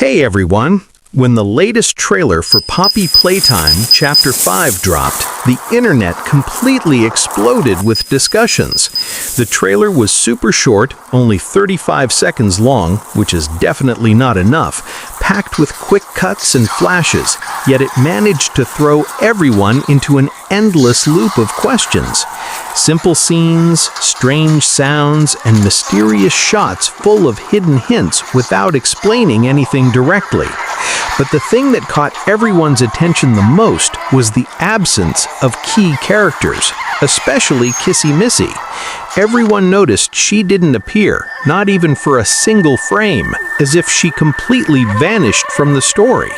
Hey everyone! When the latest trailer for Poppy Playtime Chapter 5 dropped, the internet completely exploded with discussions. The trailer was super short, only 35 seconds long, which is definitely not enough, packed with quick cuts and flashes, yet it managed to throw everyone into an endless loop of questions. Simple scenes, strange sounds, and mysterious shots full of hidden hints without explaining anything directly. But the thing that caught everyone's attention the most was the absence of key characters, especially Kissy Missy. Everyone noticed she didn't appear, not even for a single frame, as if she completely vanished from the story.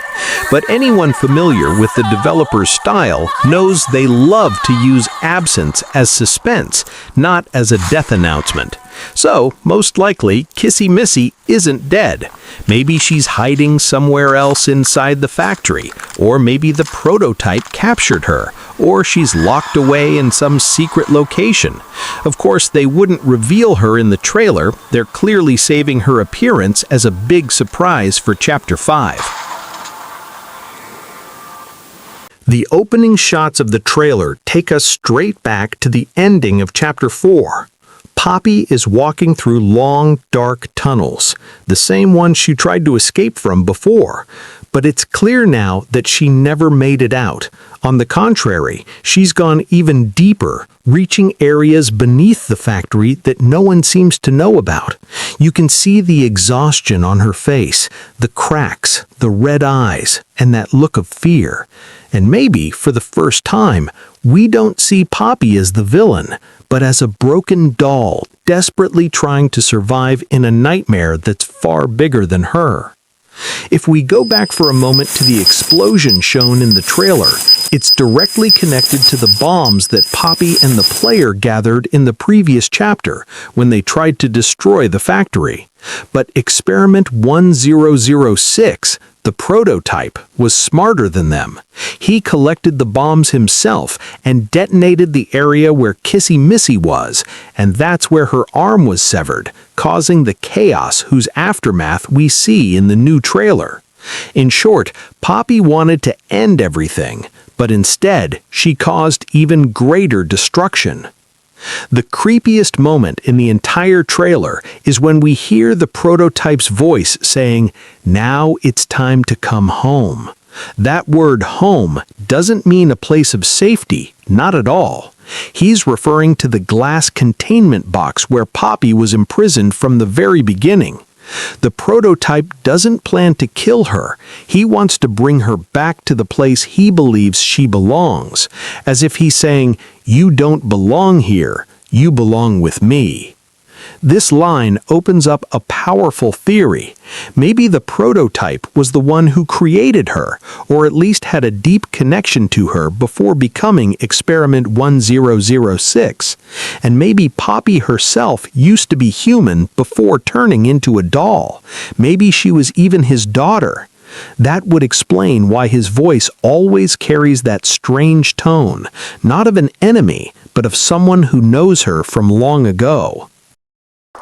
But anyone familiar with the developer's style knows they love to use absence as suspense, not as a death announcement. So, most likely, Kissy Missy isn't dead. Maybe she's hiding somewhere else inside the factory, or maybe the prototype captured her, or she's locked away in some secret location. Of course, they wouldn't reveal her in the trailer. They're clearly saving her appearance as a big surprise for Chapter 5. The opening shots of the trailer take us straight back to the ending of Chapter 4. Poppy is walking through long, dark tunnels, the same one she tried to escape from before. But it's clear now that she never made it out. On the contrary, she's gone even deeper, reaching areas beneath the factory that no one seems to know about. You can see the exhaustion on her face, the cracks, the red eyes, and that look of fear. And maybe, for the first time, we don't see Poppy as the villain, but as a broken doll desperately trying to survive in a nightmare that's far bigger than her. If we go back for a moment to the explosion shown in the trailer, it's directly connected to the bombs that Poppy and the player gathered in the previous chapter when they tried to destroy the factory. But Experiment 1006, the prototype, was smarter than them. He collected the bombs himself and detonated the area where Kissy Missy was, and that's where her arm was severed, causing the chaos whose aftermath we see in the new trailer. In short, Poppy wanted to end everything, but instead she caused even greater destruction. The creepiest moment in the entire trailer is when we hear the prototype's voice saying, "Now it's time to come home." That word home doesn't mean a place of safety, not at all. He's referring to the glass containment box where Poppy was imprisoned from the very beginning. The prototype doesn't plan to kill her. He wants to bring her back to the place he believes she belongs, as if he's saying, "You don't belong here, you belong with me." This line opens up a powerful theory. Maybe the prototype was the one who created her, or at least had a deep connection to her before becoming Experiment 1006. And maybe Poppy herself used to be human before turning into a doll. Maybe she was even his daughter. That would explain why his voice always carries that strange tone, not of an enemy, but of someone who knows her from long ago.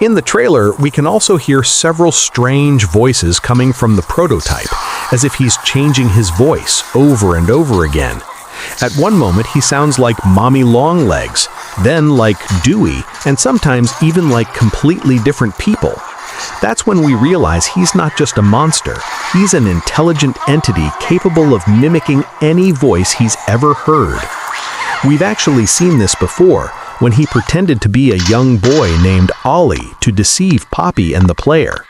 In the trailer, we can also hear several strange voices coming from the prototype, as if he's changing his voice over and over again. At one moment, he sounds like Mommy Longlegs, then like Dewey, and sometimes even like completely different people. That's when we realize he's not just a monster, he's an intelligent entity capable of mimicking any voice he's ever heard. We've actually seen this before, when he pretended to be a young boy named Ollie to deceive Poppy and the player.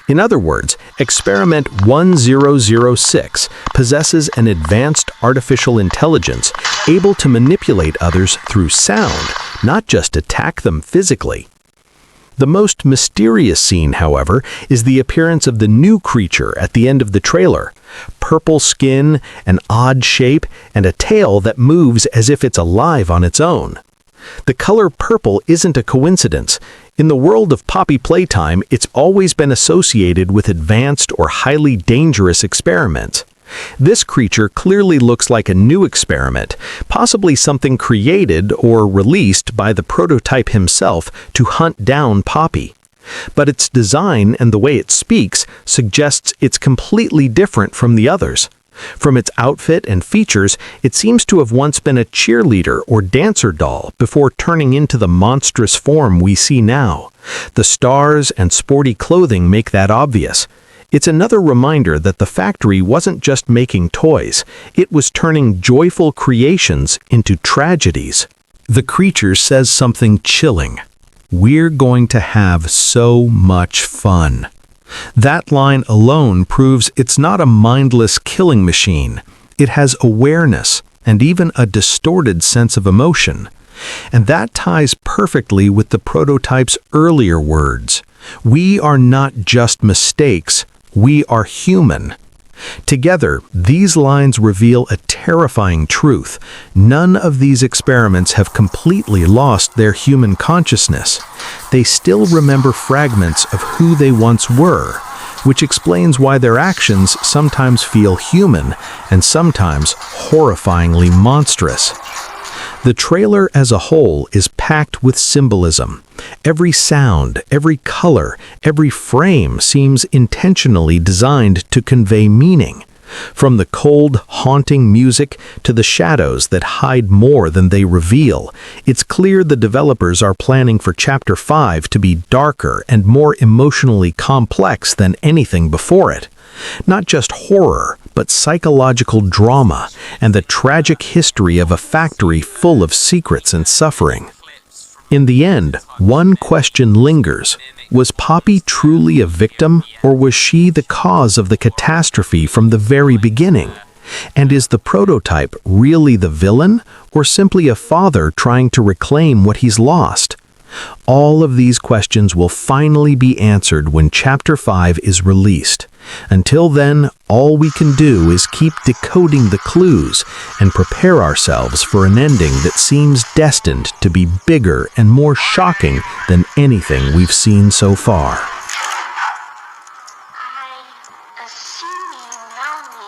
In other words, Experiment 1006 possesses an advanced artificial intelligence able to manipulate others through sound, not just attack them physically. The most mysterious scene, however, is the appearance of the new creature at the end of the trailer. Purple skin, an odd shape, and a tail that moves as if it's alive on its own. The color purple isn't a coincidence. In the world of Poppy Playtime, it's always been associated with advanced or highly dangerous experiments. This creature clearly looks like a new experiment, possibly something created or released by the prototype himself to hunt down Poppy. But its design and the way it speaks suggests it's completely different from the others. From its outfit and features, it seems to have once been a cheerleader or dancer doll before turning into the monstrous form we see now. The stars and sporty clothing make that obvious. It's another reminder that the factory wasn't just making toys, it was turning joyful creations into tragedies. The creature says something chilling. "We're going to have so much fun." That line alone proves it's not a mindless killing machine. It has awareness and even a distorted sense of emotion. And that ties perfectly with the prototype's earlier words. "We are not just mistakes, we are human." Together, these lines reveal a terrifying truth. None of these experiments have completely lost their human consciousness. They still remember fragments of who they once were, which explains why their actions sometimes feel human and sometimes horrifyingly monstrous. The trailer as a whole is packed with symbolism. Every sound, every color, every frame seems intentionally designed to convey meaning. From the cold, haunting music to the shadows that hide more than they reveal, it's clear the developers are planning for Chapter 5 to be darker and more emotionally complex than anything before it. Not just horror, but psychological drama and the tragic history of a factory full of secrets and suffering. In the end, one question lingers. Was Poppy truly a victim, or was she the cause of the catastrophe from the very beginning? And is the prototype really the villain, or simply a father trying to reclaim what he's lost? All of these questions will finally be answered when Chapter 5 is released. Until then, all we can do is keep decoding the clues and prepare ourselves for an ending that seems destined to be bigger and more shocking than anything we've seen so far. I assume you know me.